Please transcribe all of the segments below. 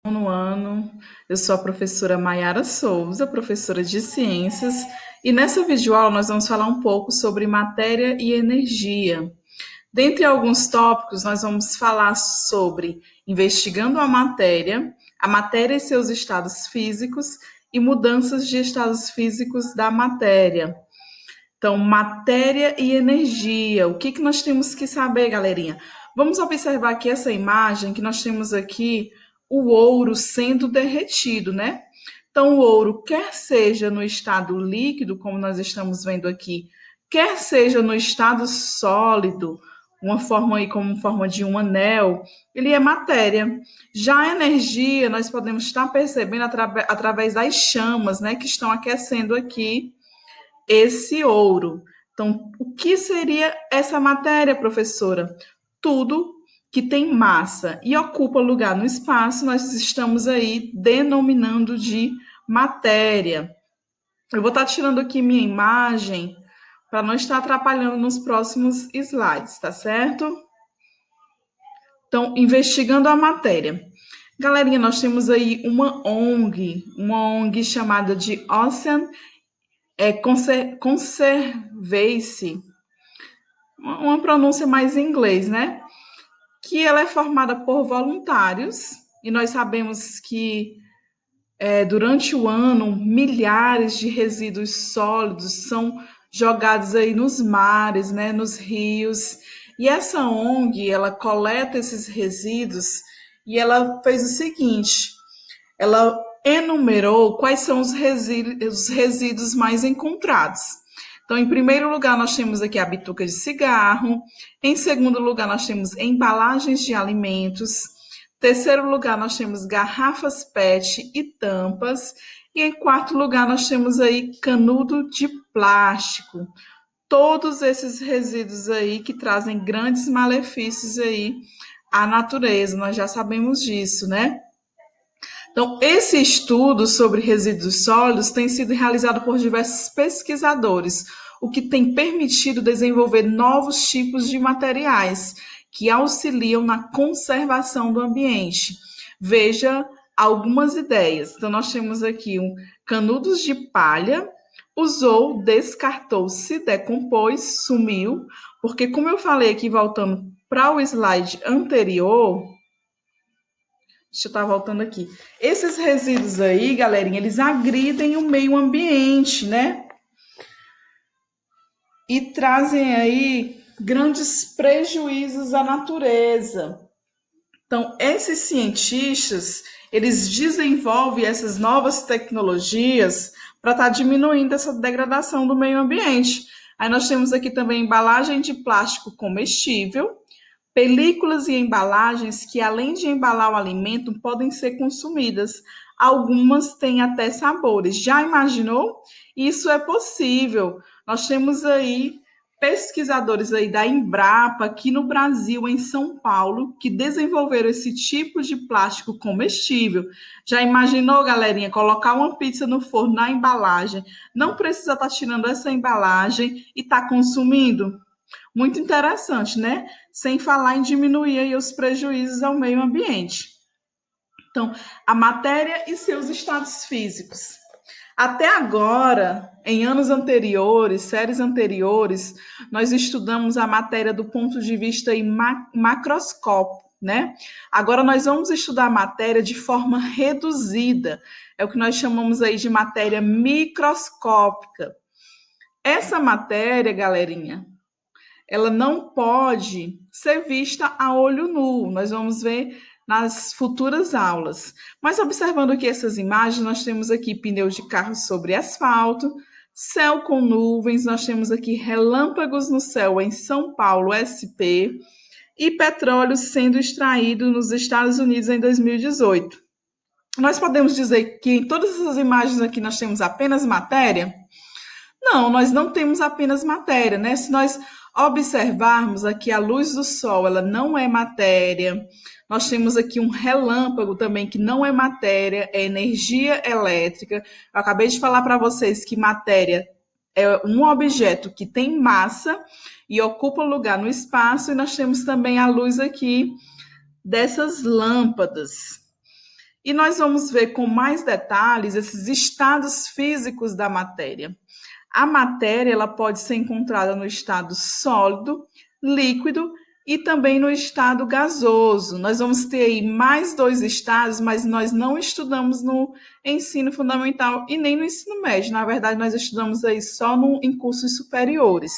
No ano. Eu sou a professora Maiara Souza, professora de ciências, e nessa videoaula nós vamos falar um pouco sobre matéria e energia. Dentre alguns tópicos, nós vamos falar sobre investigando a matéria e seus estados físicos e mudanças de estados físicos da matéria. Então, matéria e energia. O que nós temos que saber, galerinha? Vamos observar aqui essa imagem que nós temos aqui o ouro sendo derretido, né? Então, o ouro, quer seja no estado líquido, como nós estamos vendo aqui, quer seja no estado sólido, uma forma aí como forma de um anel, ele é matéria. Já a energia, nós podemos estar percebendo através das chamas, né, que estão aquecendo aqui esse ouro. Então, o que seria essa matéria, professora? Tudo que tem massa e ocupa lugar no espaço, nós estamos aí denominando de matéria. Eu vou estar tirando aqui minha imagem para não estar atrapalhando nos próximos slides, tá certo? Então, investigando a matéria. Galerinha, nós temos aí uma ONG chamada de Ocean Conservancy, uma pronúncia mais em inglês, né? Que ela é formada por voluntários, e nós sabemos que durante o ano milhares de resíduos sólidos são jogados aí nos mares, né, nos rios. E essa ONG, ela coleta esses resíduos e ela fez o seguinte: ela enumerou quais são os resíduos mais encontrados. Então, em primeiro lugar, nós temos aqui a bituca de cigarro. Em segundo lugar, nós temos embalagens de alimentos. Terceiro lugar, nós temos garrafas PET e tampas. E em quarto lugar, nós temos aí canudo de plástico. Todos esses resíduos aí que trazem grandes malefícios aí à natureza, nós já sabemos disso, né? Então, esse estudo sobre resíduos sólidos tem sido realizado por diversos pesquisadores, o que tem permitido desenvolver novos tipos de materiais que auxiliam na conservação do ambiente. Veja algumas ideias. Então, nós temos aqui canudos de palha, usou, descartou, se decompôs, sumiu, porque, como eu falei aqui, voltando para o slide anterior, deixa eu estar voltando aqui. Esses resíduos aí, galerinha, eles agridem o meio ambiente, né? E trazem aí grandes prejuízos à natureza. Então, esses cientistas, eles desenvolvem essas novas tecnologias para estar diminuindo essa degradação do meio ambiente. Aí nós temos aqui também embalagem de plástico comestível, películas e embalagens que, além de embalar o alimento, podem ser consumidas. Algumas têm até sabores. Já imaginou? Isso é possível. Nós temos aí pesquisadores aí da Embrapa, aqui no Brasil, em São Paulo, que desenvolveram esse tipo de plástico comestível. Já imaginou, galerinha, colocar uma pizza no forno na embalagem? Não precisa estar tirando essa embalagem e estar consumindo? Muito interessante, né? Sem falar em diminuir aí os prejuízos ao meio ambiente. Então, a matéria e seus estados físicos. Até agora, em anos anteriores, séries anteriores, nós estudamos a matéria do ponto de vista macroscópico, né? Agora nós vamos estudar a matéria de forma reduzida. É o que nós chamamos aí de matéria microscópica. Essa matéria, galerinha, ela não pode ser vista a olho nu. Nós vamos ver nas futuras aulas. Mas observando aqui essas imagens, nós temos aqui pneus de carro sobre asfalto, céu com nuvens, nós temos aqui relâmpagos no céu em São Paulo, SP, e petróleo sendo extraído nos Estados Unidos em 2018. Nós podemos dizer que em todas essas imagens aqui nós temos apenas matéria? Não, nós não temos apenas matéria, né? Se nós observarmos aqui a luz do sol, ela não é matéria. Nós temos aqui um relâmpago também que não é matéria, é energia elétrica. Eu acabei de falar para vocês que matéria é um objeto que tem massa e ocupa lugar no espaço, e nós temos também a luz aqui dessas lâmpadas. E nós vamos ver com mais detalhes esses estados físicos da matéria. A matéria ela pode ser encontrada no estado sólido, líquido e também no estado gasoso. Nós vamos ter aí mais dois estados, mas nós não estudamos no ensino fundamental e nem no ensino médio. Na verdade, nós estudamos aí só em cursos superiores.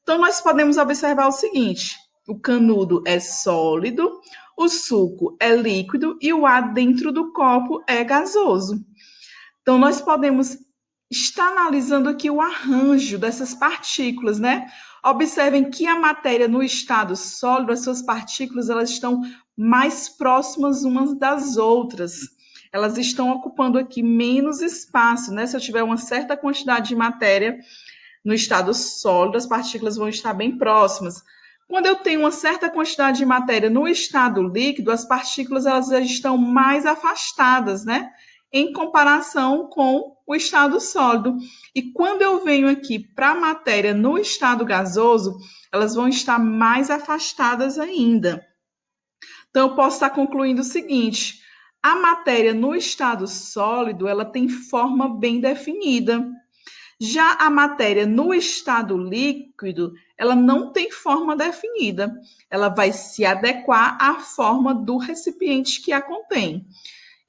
Então, nós podemos observar o seguinte: o canudo é sólido, o suco é líquido e o ar dentro do copo é gasoso. Então, nós podemos estar analisando aqui o arranjo dessas partículas, né? Observem que a matéria no estado sólido, as suas partículas, elas estão mais próximas umas das outras. Elas estão ocupando aqui menos espaço, né? Se eu tiver uma certa quantidade de matéria no estado sólido, as partículas vão estar bem próximas. Quando eu tenho uma certa quantidade de matéria no estado líquido, as partículas elas já estão mais afastadas, né? Em comparação com o estado sólido. E quando eu venho aqui para a matéria no estado gasoso, elas vão estar mais afastadas ainda. Então, eu posso estar concluindo o seguinte: a matéria no estado sólido, ela tem forma bem definida. Já a matéria no estado líquido, ela não tem forma definida. Ela vai se adequar à forma do recipiente que a contém.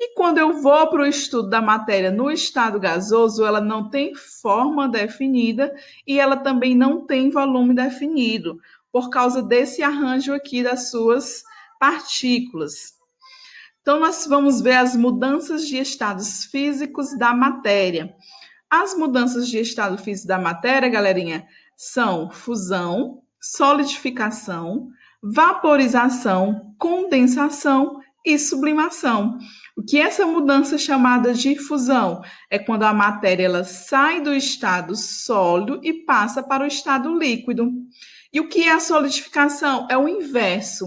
E quando eu vou para o estudo da matéria no estado gasoso, ela não tem forma definida e ela também não tem volume definido, por causa desse arranjo aqui das suas partículas. Então, nós vamos ver as mudanças de estados físicos da matéria. As mudanças de estado físico da matéria, galerinha, são fusão, solidificação, vaporização, condensação e sublimação. O que é essa mudança chamada de fusão? É quando a matéria ela sai do estado sólido e passa para o estado líquido. E o que é a solidificação? É o inverso.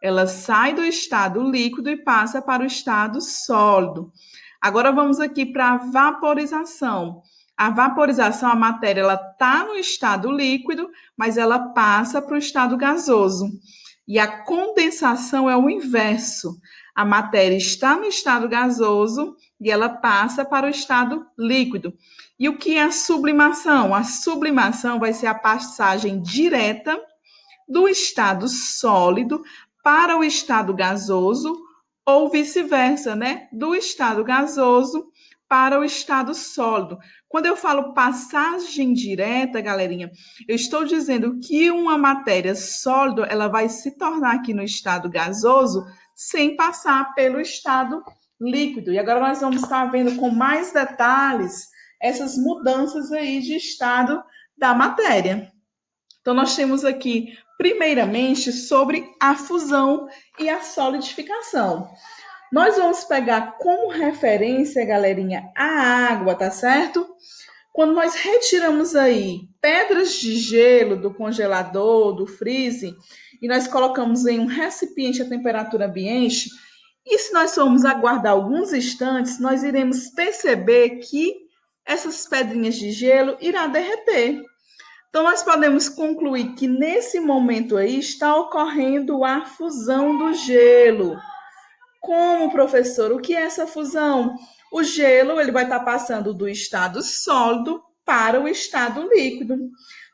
Ela sai do estado líquido e passa para o estado sólido. Agora vamos aqui para a vaporização. A vaporização, a matéria, ela está no estado líquido, mas ela passa para o estado gasoso. E a condensação é o inverso. A matéria está no estado gasoso e ela passa para o estado líquido. E o que é a sublimação? A sublimação vai ser a passagem direta do estado sólido para o estado gasoso ou vice-versa, né? Do estado gasoso para o estado sólido. Quando eu falo passagem direta, galerinha, eu estou dizendo que uma matéria sólida, ela vai se tornar aqui no estado gasoso sem passar pelo estado líquido. E agora nós vamos estar vendo com mais detalhes essas mudanças aí de estado da matéria. Então, nós temos aqui, primeiramente, sobre a fusão e a solidificação. Nós vamos pegar como referência, galerinha, a água, tá certo? Quando nós retiramos aí pedras de gelo do congelador, do freezer, e nós colocamos em um recipiente a temperatura ambiente, e se nós formos aguardar alguns instantes, nós iremos perceber que essas pedrinhas de gelo irá derreter. Então, nós podemos concluir que nesse momento aí está ocorrendo a fusão do gelo. Como, professor? O que é essa fusão? O gelo ele vai estar passando do estado sólido para o estado líquido.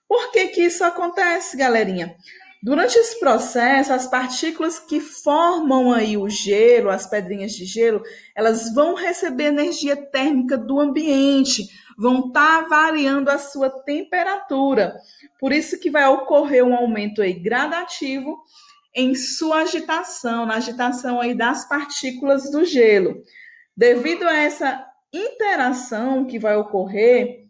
Por que que isso acontece, galerinha? Durante esse processo, as partículas que formam aí o gelo, as pedrinhas de gelo, elas vão receber energia térmica do ambiente, vão estar variando a sua temperatura. Por isso que vai ocorrer um aumento aí gradativo em sua agitação, na agitação aí das partículas do gelo. Devido a essa interação que vai ocorrer,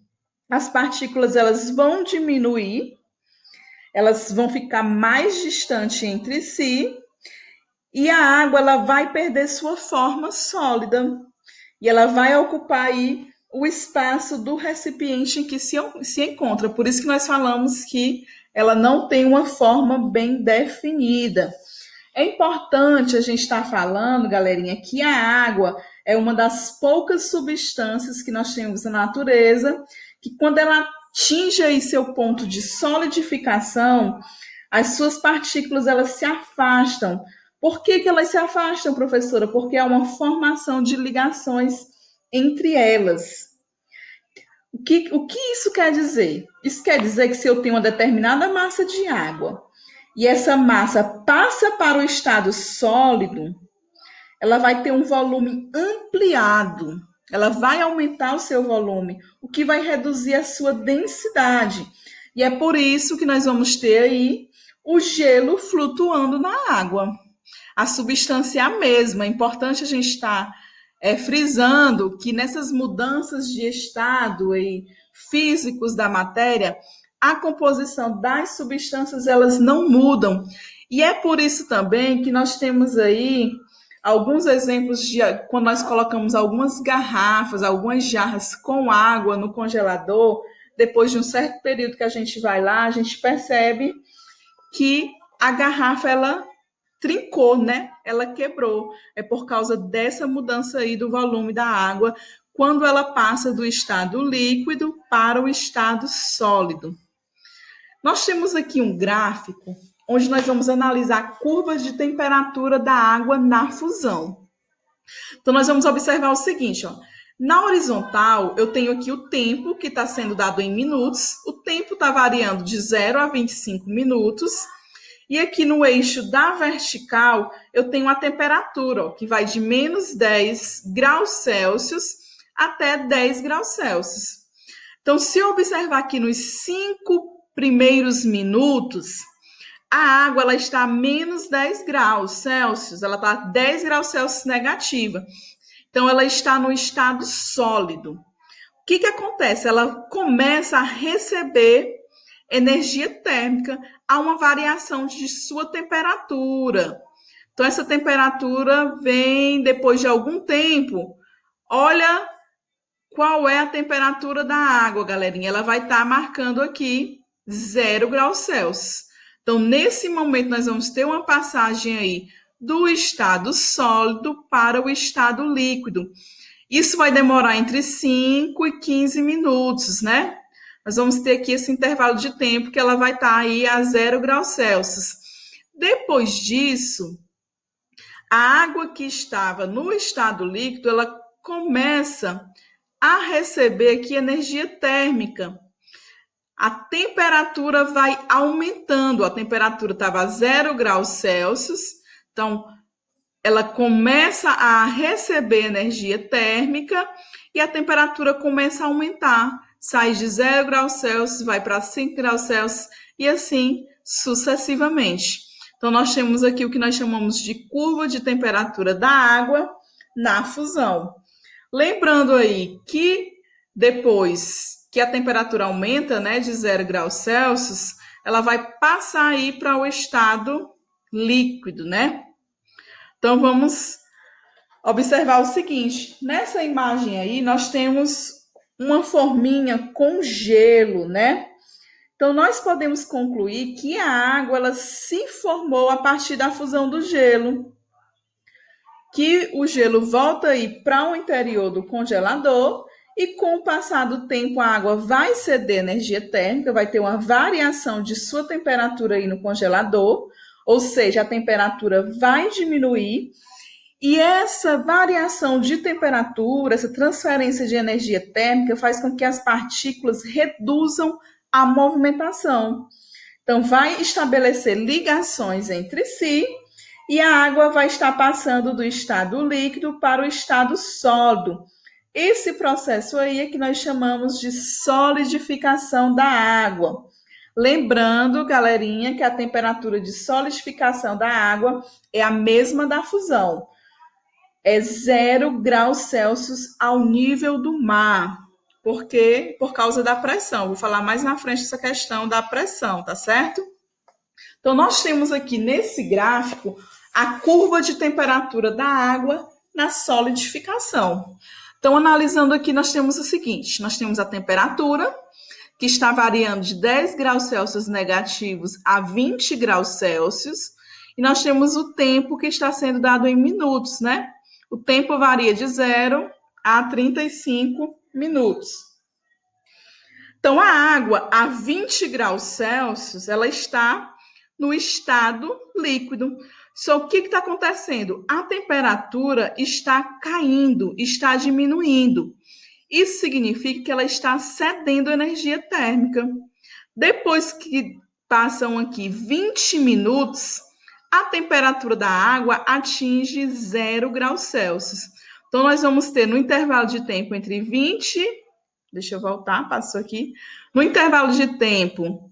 as partículas elas vão diminuir, elas vão ficar mais distantes entre si e a água ela vai perder sua forma sólida e ela vai ocupar aí o espaço do recipiente em que se encontra. Por isso que nós falamos que ela não tem uma forma bem definida. É importante a gente estar falando, galerinha, que a água é uma das poucas substâncias que nós temos na natureza, que quando ela atinge aí seu ponto de solidificação, as suas partículas elas se afastam, Por que que elas se afastam, professora? Porque há uma formação de ligações entre elas. O que isso quer dizer? Isso quer dizer que se eu tenho uma determinada massa de água e essa massa passa para o estado sólido, ela vai ter um volume ampliado, ela vai aumentar o seu volume, o que vai reduzir a sua densidade. E é por isso que nós vamos ter aí o gelo flutuando na água. A substância é a mesma. É importante a gente estar frisando que nessas mudanças de estado e físicos da matéria, a composição das substâncias elas não mudam. E é por isso também que nós temos aí alguns exemplos de quando nós colocamos algumas garrafas, algumas jarras com água no congelador, depois de um certo período que a gente vai lá, a gente percebe que a garrafa ela trincou, né? Ela quebrou. É por causa dessa mudança aí do volume da água quando ela passa do estado líquido para o estado sólido. Nós temos aqui um gráfico onde nós vamos analisar curvas de temperatura da água na fusão. Então, nós vamos observar o seguinte, ó. Na horizontal, eu tenho aqui o tempo que está sendo dado em minutos. O tempo está variando de 0 a 25 minutos. E aqui no eixo da vertical, eu tenho a temperatura, ó, que vai de menos 10 graus Celsius até 10 graus Celsius. Então, se eu observar aqui nos 5 primeiros minutos, a água ela está a menos 10 graus Celsius, ela está a 10 graus Celsius negativa. Então, ela está no estado sólido. O que acontece? Ela começa a receber energia térmica, há uma variação de sua temperatura. Então, essa temperatura vem depois de algum tempo. Olha qual é a temperatura da água, galerinha. Ela vai estar marcando aqui 0 graus Celsius. Então, nesse momento, nós vamos ter uma passagem aí do estado sólido para o estado líquido. Isso vai demorar entre 5 e 15 minutos, né? Nós vamos ter aqui esse intervalo de tempo que ela vai estar aí a 0 graus Celsius. Depois disso, a água que estava no estado líquido, ela começa a receber aqui energia térmica. A temperatura vai aumentando. A temperatura estava a 0 graus Celsius, então ela começa a receber energia térmica e a temperatura começa a aumentar. Sai de 0 graus Celsius, vai para 5 graus Celsius e assim sucessivamente. Então, nós temos aqui o que nós chamamos de curva de temperatura da água na fusão. Lembrando aí que depois que a temperatura aumenta, né, de 0 graus Celsius, ela vai passar aí para o estado líquido, né? Então, vamos observar o seguinte, nessa imagem aí, nós temos uma forminha com gelo, né? Então, nós podemos concluir que a água, ela se formou a partir da fusão do gelo, que o gelo volta aí para o interior do congelador e com o passar do tempo a água vai ceder energia térmica, vai ter uma variação de sua temperatura aí no congelador, ou seja, a temperatura vai diminuir e essa variação de temperatura, essa transferência de energia térmica faz com que as partículas reduzam a movimentação. Então, vai estabelecer ligações entre si e a água vai estar passando do estado líquido para o estado sólido. Esse processo aí é que nós chamamos de solidificação da água. Lembrando, galerinha, que a temperatura de solidificação da água é a mesma da fusão. É 0 graus Celsius ao nível do mar. Porque por causa da pressão. Vou falar mais na frente essa questão da pressão, tá certo? Então, nós temos aqui nesse gráfico a curva de temperatura da água na solidificação. Então, analisando aqui, nós temos o seguinte: nós temos a temperatura, que está variando de 10 graus Celsius negativos a 20 graus Celsius, e nós temos o tempo que está sendo dado em minutos, né? O tempo varia de 0 a 35 minutos. Então, a água a 20 graus Celsius, ela está no estado líquido. Só que o que está acontecendo? A temperatura está caindo, está diminuindo. Isso significa que ela está cedendo energia térmica. Depois que passam aqui 20 minutos, a temperatura da água atinge 0 graus Celsius. Então, nós vamos ter no intervalo de tempo entre 20, deixa eu voltar, passou aqui. No intervalo de tempo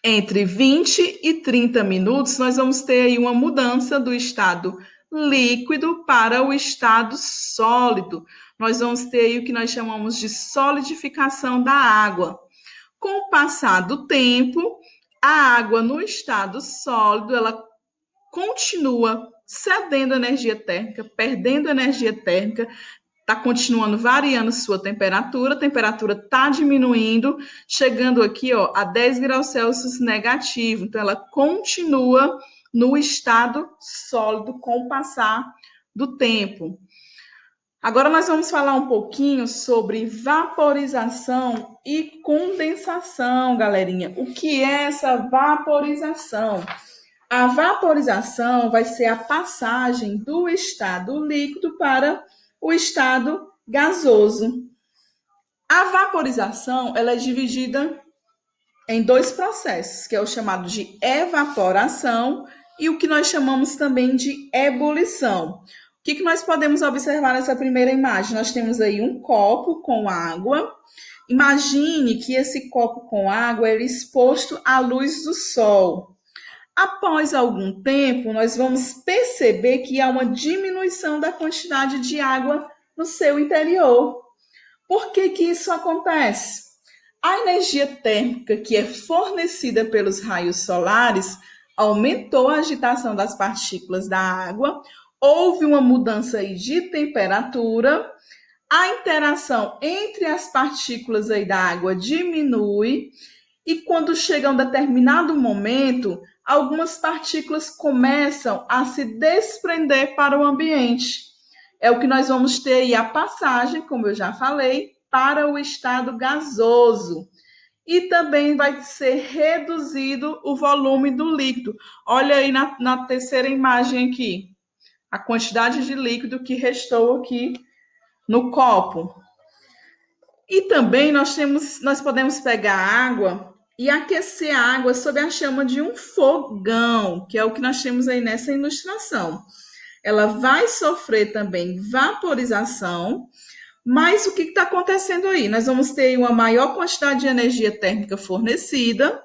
entre 20 e 30 minutos, nós vamos ter aí uma mudança do estado líquido para o estado sólido. Nós vamos ter aí o que nós chamamos de solidificação da água. Com o passar do tempo, a água no estado sólido, ela continua cedendo energia térmica, perdendo energia térmica, está continuando variando sua temperatura, a temperatura está diminuindo, chegando aqui ó, a 10 graus Celsius negativo. Então, ela continua no estado sólido com o passar do tempo. Agora nós vamos falar um pouquinho sobre vaporização e condensação, galerinha. O que é essa vaporização? A vaporização vai ser a passagem do estado líquido para o estado gasoso. A vaporização, ela é dividida em dois processos, que é o chamado de evaporação e o que nós chamamos também de ebulição. O que nós podemos observar nessa primeira imagem? Nós temos aí um copo com água. Imagine que esse copo com água é exposto à luz do sol. Após algum tempo, nós vamos perceber que há uma diminuição da quantidade de água no seu interior. Por que isso acontece? A energia térmica que é fornecida pelos raios solares aumentou a agitação das partículas da água, houve uma mudança aí de temperatura, a interação entre as partículas aí da água diminui e quando chega a um determinado momento, algumas partículas começam a se desprender para o ambiente. É o que nós vamos ter aí a passagem, como eu já falei, para o estado gasoso. E também vai ser reduzido o volume do líquido. Olha aí na terceira imagem aqui, a quantidade de líquido que restou aqui no copo. E também nós podemos pegar água e aquecer a água sob a chama de um fogão, que é o que nós temos aí nessa ilustração. Ela vai sofrer também vaporização, mas o que está acontecendo aí? Nós vamos ter uma maior quantidade de energia térmica fornecida,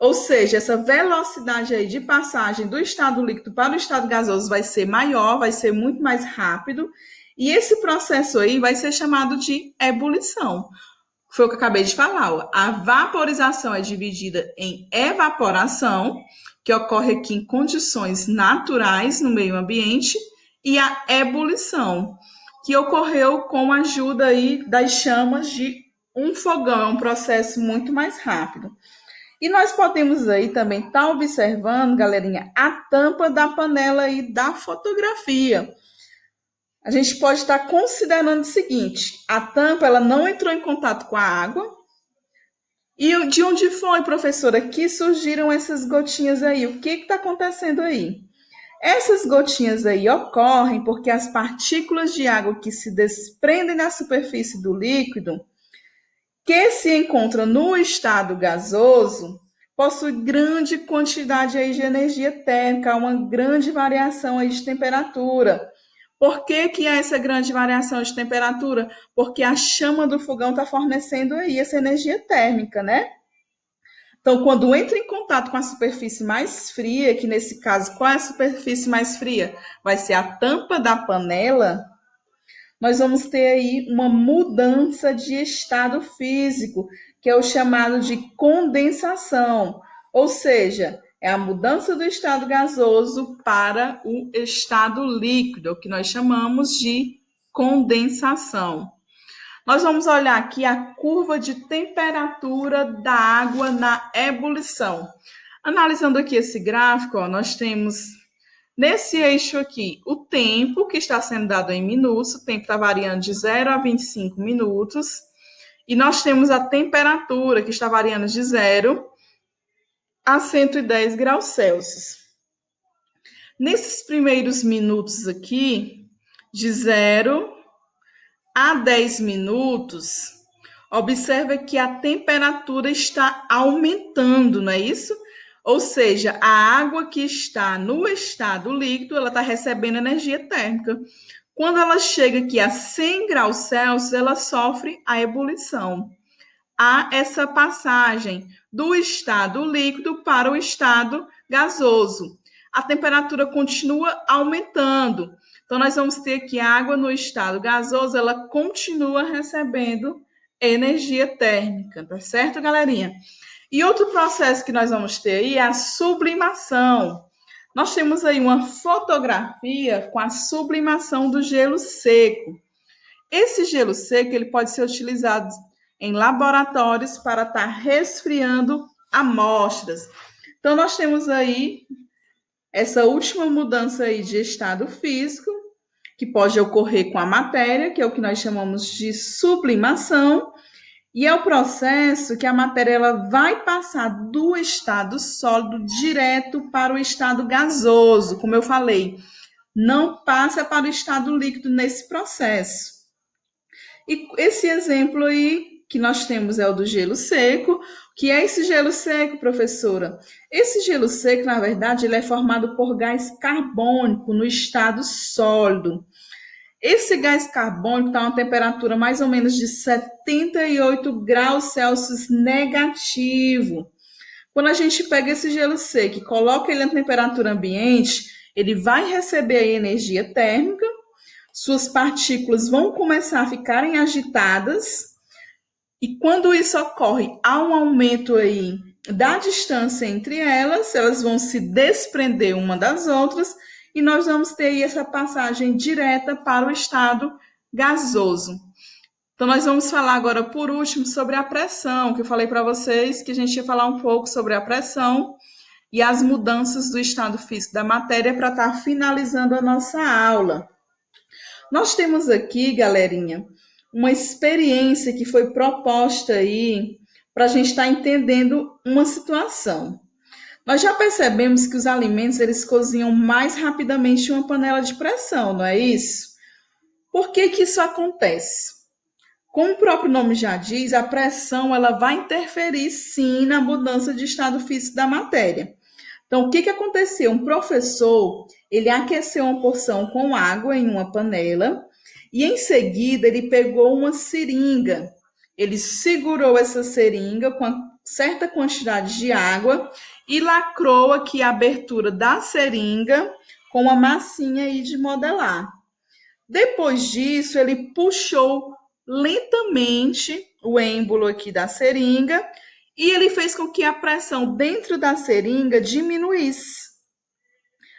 ou seja, essa velocidade aí de passagem do estado líquido para o estado gasoso vai ser maior, vai ser muito mais rápido, e esse processo aí vai ser chamado de ebulição. Foi o que eu acabei de falar. Ó. A vaporização é dividida em evaporação, que ocorre aqui em condições naturais no meio ambiente, e a ebulição, que ocorreu com a ajuda aí das chamas de um fogão. É um processo muito mais rápido. E nós podemos aí também estar observando, galerinha, a tampa da panela aí da fotografia. A gente pode estar considerando o seguinte: a tampa ela não entrou em contato com a água. E de onde foi, professora, que surgiram essas gotinhas aí? O que está acontecendo aí? Essas gotinhas aí ocorrem porque as partículas de água que se desprendem da superfície do líquido, que se encontra no estado gasoso, possui grande quantidade aí de energia térmica, uma grande variação aí de temperatura. Por que há essa grande variação de temperatura? Porque a chama do fogão está fornecendo aí essa energia térmica, né? Então, quando entra em contato com a superfície mais fria, que nesse caso, qual é a superfície mais fria? Vai ser a tampa da panela. Nós vamos ter aí uma mudança de estado físico, que é o chamado de condensação. Ou seja, é a mudança do estado gasoso para o estado líquido, o que nós chamamos de condensação. Nós vamos olhar aqui a curva de temperatura da água na ebulição. Analisando aqui esse gráfico, ó, nós temos nesse eixo aqui o tempo que está sendo dado em minutos, o tempo está variando de 0 a 25 minutos, e nós temos a temperatura que está variando de 0 a 110 graus Celsius. Nesses primeiros minutos aqui, de 0 a 10 minutos, observa que a temperatura está aumentando, não é isso? Ou seja, a água que está no estado líquido, ela está recebendo energia térmica. Quando ela chega aqui a 100 graus Celsius, ela sofre a ebulição. Há essa passagem do estado líquido para o estado gasoso. A temperatura continua aumentando. Então, nós vamos ter que a água no estado gasoso, ela continua recebendo energia térmica, tá certo, galerinha? E outro processo que nós vamos ter aí é a sublimação. Nós temos aí uma fotografia com a sublimação do gelo seco. Esse gelo seco ele pode ser utilizado em laboratórios para estar resfriando amostras. Então, nós temos aí essa última mudança aí de estado físico, que pode ocorrer com a matéria, que é o que nós chamamos de sublimação, e é o processo que a matéria ela vai passar do estado sólido direto para o estado gasoso, como eu falei, não passa para o estado líquido nesse processo. E esse exemplo aí que nós temos é o do gelo seco. O que é esse gelo seco, professora? Esse gelo seco, na verdade, ele é formado por gás carbônico no estado sólido. Esse gás carbônico está a uma temperatura mais ou menos de 78 graus Celsius negativo. Quando a gente pega esse gelo seco e coloca ele na temperatura ambiente, ele vai receber a energia térmica, suas partículas vão começar a ficarem agitadas, e quando isso ocorre, há um aumento aí da distância entre elas, elas vão se desprender uma das outras, e nós vamos ter aí essa passagem direta para o estado gasoso. Então, nós vamos falar agora, por último, sobre a pressão, que eu falei para vocês que a gente ia falar um pouco sobre a pressão e as mudanças do estado físico da matéria para estar finalizando a nossa aula. Nós temos aqui, galerinha, uma experiência que foi proposta aí para a gente estar entendendo uma situação. Nós já percebemos que os alimentos eles cozinham mais rapidamente em uma panela de pressão, não é isso? Por que que isso acontece? Como o próprio nome já diz, a pressão ela vai interferir sim na mudança de estado físico da matéria. Então, o que que aconteceu? Um professor, ele aqueceu uma porção com água em uma panela e em seguida ele pegou uma seringa. Ele segurou essa seringa com certa quantidade de água e lacrou aqui a abertura da seringa com uma massinha aí de modelar. Depois disso, ele puxou lentamente o êmbolo aqui da seringa e ele fez com que a pressão dentro da seringa diminuísse.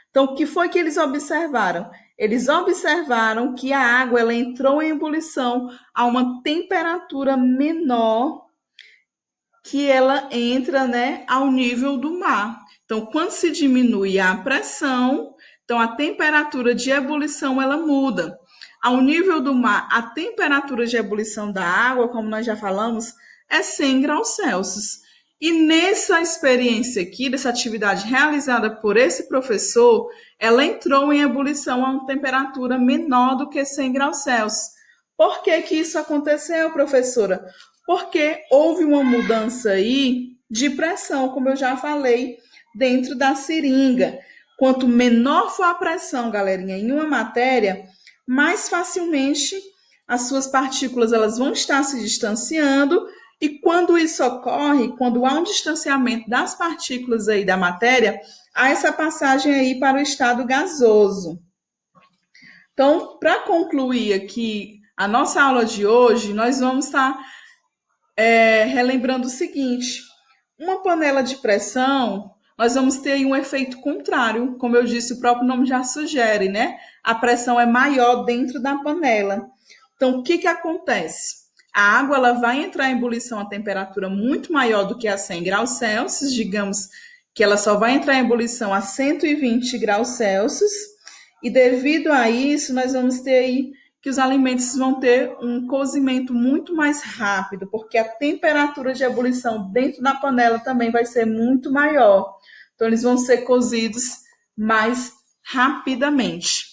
Então, o que foi que eles observaram? Eles observaram que a água ela entrou em ebulição a uma temperatura menor que ela entra, né, ao nível do mar. Então, quando se diminui a pressão, então a temperatura de ebulição ela muda. Ao nível do mar, a temperatura de ebulição da água, como nós já falamos, é 100 graus Celsius. E nessa experiência aqui, dessa atividade realizada por esse professor, ela entrou em ebulição a uma temperatura menor do que 100 graus Celsius. Por que que isso aconteceu, professora? Porque houve uma mudança aí de pressão, como eu já falei, dentro da seringa. Quanto menor for a pressão, galerinha, em uma matéria, mais facilmente as suas partículas elas vão estar se distanciando, e quando isso ocorre, quando há um distanciamento das partículas aí da matéria, há essa passagem aí para o estado gasoso. Então, para concluir aqui a nossa aula de hoje, nós vamos estar relembrando o seguinte: uma panela de pressão, nós vamos ter aí um efeito contrário, como eu disse, o próprio nome já sugere, né? A pressão é maior dentro da panela. Então, o que que acontece? A água ela vai entrar em ebulição a temperatura muito maior do que a 100 graus Celsius, digamos que ela só vai entrar em ebulição a 120 graus Celsius, e devido a isso, nós vamos ter aí que os alimentos vão ter um cozimento muito mais rápido, porque a temperatura de ebulição dentro da panela também vai ser muito maior. Então, eles vão ser cozidos mais rapidamente.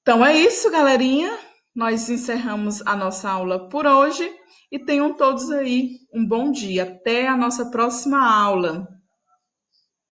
Então é isso, galerinha. Nós encerramos a nossa aula por hoje e tenham todos aí um bom dia. Até a nossa próxima aula.